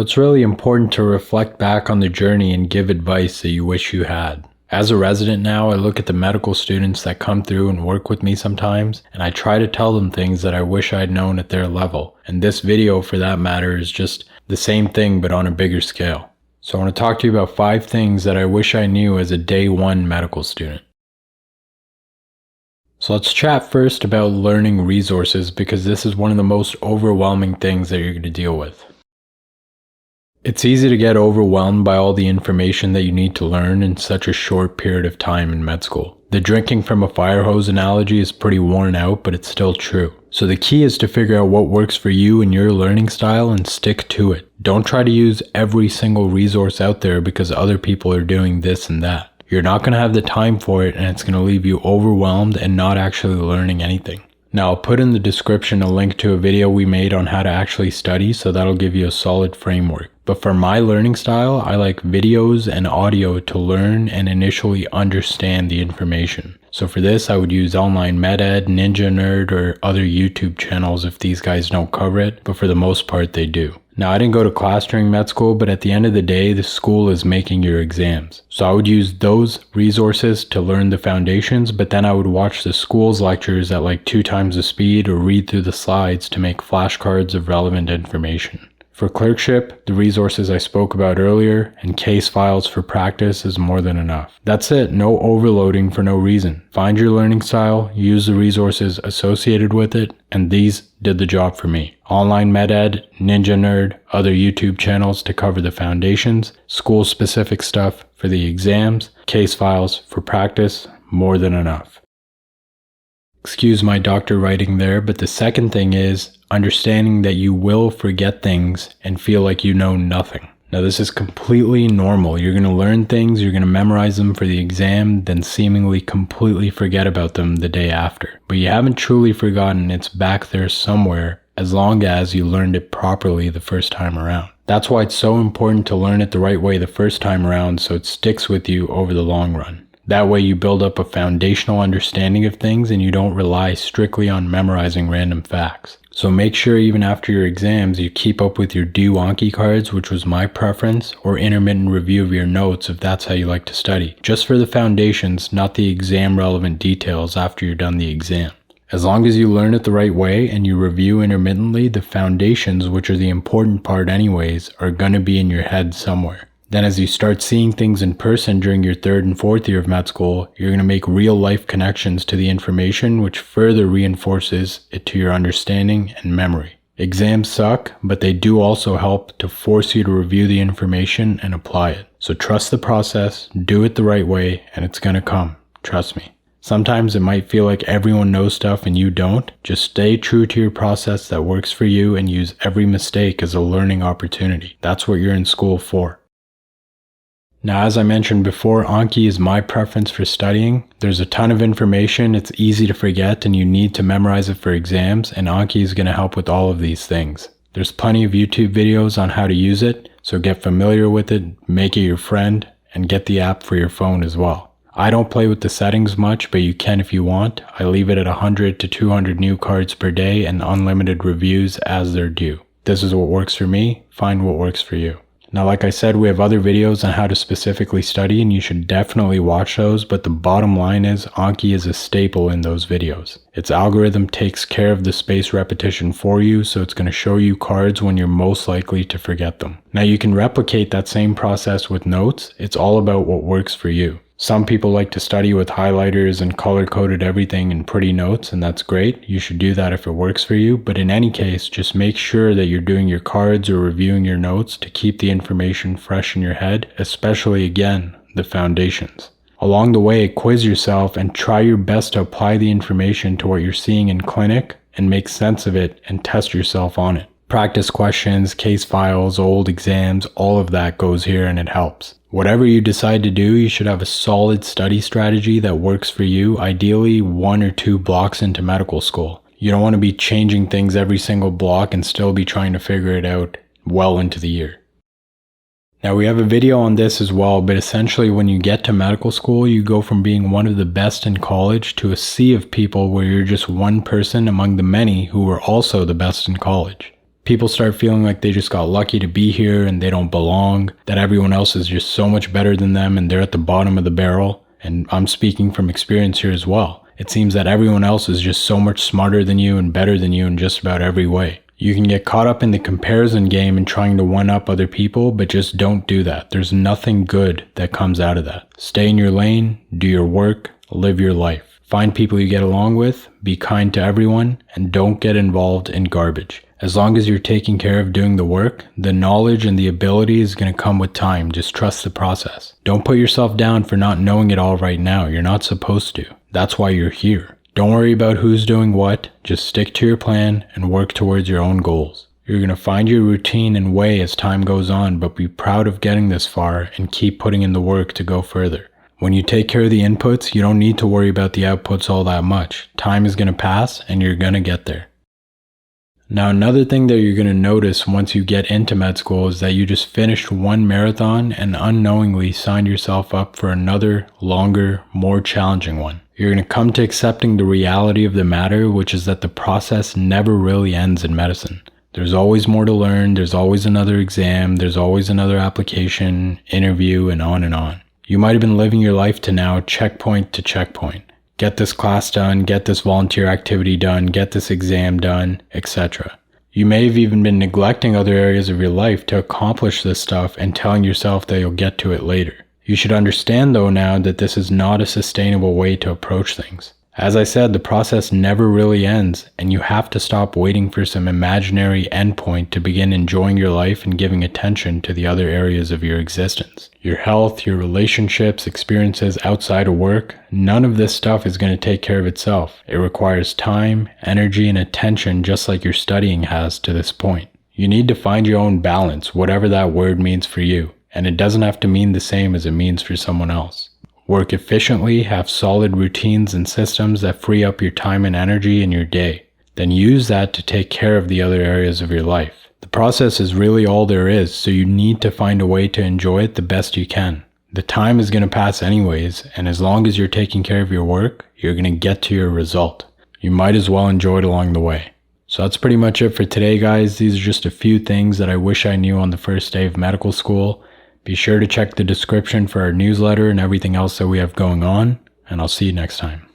It's really important to reflect back on the journey and give advice that you wish you had. As a resident now, I look at the medical students that come through and work with me sometimes, and I try to tell them things that I wish I'd known at their level. And this video, for that matter, is just the same thing but on a bigger scale. So I want to talk to you about 5 things that I wish I knew as a day 1 medical student. So let's chat first about learning resources, because this is one of the most overwhelming things that you're going to deal with. It's easy to get overwhelmed by all the information that you need to learn in such a short period of time in med school. The drinking from a fire hose analogy is pretty worn out, but it's still true. So the key is to figure out what works for you and your learning style and stick to it. Don't try to use every single resource out there because other people are doing this and that. You're not going to have the time for it, and it's going to leave you overwhelmed and not actually learning anything. Now, I'll put in the description a link to a video we made on how to actually study, so that'll give you a solid framework. But for my learning style, I like videos and audio to learn and initially understand the information. So for this, I would use Online MedEd, Ninja Nerd, or other YouTube channels if these guys don't cover it, but for the most part they do. Now, I didn't go to class during med school, but at the end of the day, the school is making your exams. So I would use those resources to learn the foundations, but then I would watch the school's lectures at like 2 times the speed or read through the slides to make flashcards of relevant information. For clerkship, the resources I spoke about earlier and case files for practice is more than enough. That's it, no overloading for no reason. Find your learning style, use the resources associated with it, and these did the job for me. Online MedEd, Ninja Nerd, other YouTube channels to cover the foundations, school-specific stuff for the exams, case files for practice, more than enough. Excuse my doctor writing there, but the second thing is understanding that you will forget things and feel like you know nothing. Now, this is completely normal. You're going to learn things, you're going to memorize them for the exam, then seemingly completely forget about them the day after. But you haven't truly forgotten, it's back there somewhere, as long as you learned it properly the first time around. That's why it's so important to learn it the right way the first time around so it sticks with you over the long run. That way you build up a foundational understanding of things and you don't rely strictly on memorizing random facts. So make sure even after your exams you keep up with your due Anki cards, which was my preference, or intermittent review of your notes if that's how you like to study. Just for the foundations, not the exam relevant details after you're done the exam. As long as you learn it the right way and you review intermittently, the foundations, which are the important part anyways, are going to be in your head somewhere. Then as you start seeing things in person during your 3rd and 4th year of med school, you're going to make real life connections to the information, which further reinforces it to your understanding and memory. Exams suck, but they do also help to force you to review the information and apply it. So trust the process, do it the right way, and it's going to come. Trust me. Sometimes it might feel like everyone knows stuff and you don't. Just stay true to your process that works for you and use every mistake as a learning opportunity. That's what you're in school for. Now, as I mentioned before, Anki is my preference for studying. There's a ton of information, it's easy to forget, and you need to memorize it for exams, and Anki is going to help with all of these things. There's plenty of YouTube videos on how to use it, so get familiar with it, make it your friend, and get the app for your phone as well. I don't play with the settings much, but you can if you want. I leave it at 100 to 200 new cards per day and unlimited reviews as they're due. This is what works for me, find what works for you. Now, like I said, we have other videos on how to specifically study, and you should definitely watch those, but the bottom line is Anki is a staple in those videos. Its algorithm takes care of the spaced repetition for you, so it's going to show you cards when you're most likely to forget them. Now, you can replicate that same process with notes. It's all about what works for you. Some people like to study with highlighters and color-coded everything in pretty notes, and that's great. You should do that if it works for you, but in any case, just make sure that you're doing your cards or reviewing your notes to keep the information fresh in your head, especially, again, the foundations. Along the way, quiz yourself and try your best to apply the information to what you're seeing in clinic and make sense of it and test yourself on it. Practice questions, case files, old exams, all of that goes here and it helps. Whatever you decide to do, you should have a solid study strategy that works for you, ideally 1 or 2 blocks into medical school. You don't want to be changing things every single block and still be trying to figure it out well into the year. Now, we have a video on this as well, but essentially when you get to medical school, you go from being one of the best in college to a sea of people where you're just one person among the many who were also the best in college. People start feeling like they just got lucky to be here and they don't belong, that everyone else is just so much better than them and they're at the bottom of the barrel. And I'm speaking from experience here as well. It seems that everyone else is just so much smarter than you and better than you in just about every way. You can get caught up in the comparison game and trying to one-up other people, but just don't do that. There's nothing good that comes out of that. Stay in your lane, do your work, live your life. Find people you get along with, be kind to everyone, and don't get involved in garbage. As long as you're taking care of doing the work, the knowledge and the ability is going to come with time. Just trust the process. Don't put yourself down for not knowing it all right now. You're not supposed to. That's why you're here. Don't worry about who's doing what. Just stick to your plan and work towards your own goals. You're going to find your routine and way as time goes on, but be proud of getting this far and keep putting in the work to go further. When you take care of the inputs, you don't need to worry about the outputs all that much. Time is going to pass and you're going to get there. Now, another thing that you're going to notice once you get into med school is that you just finished one marathon and unknowingly signed yourself up for another, longer, more challenging one. You're going to come to accepting the reality of the matter, which is that the process never really ends in medicine. There's always more to learn, there's always another exam, there's always another application, interview, and on and on. You might have been living your life to now checkpoint to checkpoint. Get this class done, get this volunteer activity done, get this exam done, etc. You may have even been neglecting other areas of your life to accomplish this stuff and telling yourself that you'll get to it later. You should understand though now that this is not a sustainable way to approach things. As I said, the process never really ends, and you have to stop waiting for some imaginary endpoint to begin enjoying your life and giving attention to the other areas of your existence. Your health, your relationships, experiences outside of work, none of this stuff is going to take care of itself. It requires time, energy, and attention just like your studying has to this point. You need to find your own balance, whatever that word means for you, and it doesn't have to mean the same as it means for someone else. Work efficiently, have solid routines and systems that free up your time and energy in your day. Then use that to take care of the other areas of your life. The process is really all there is, so you need to find a way to enjoy it the best you can. The time is going to pass anyways, and as long as you're taking care of your work, you're going to get to your result. You might as well enjoy it along the way. So that's pretty much it for today, guys. These are just a few things that I wish I knew on the first day of medical school. Be sure to check the description for our newsletter and everything else that we have going on, and I'll see you next time.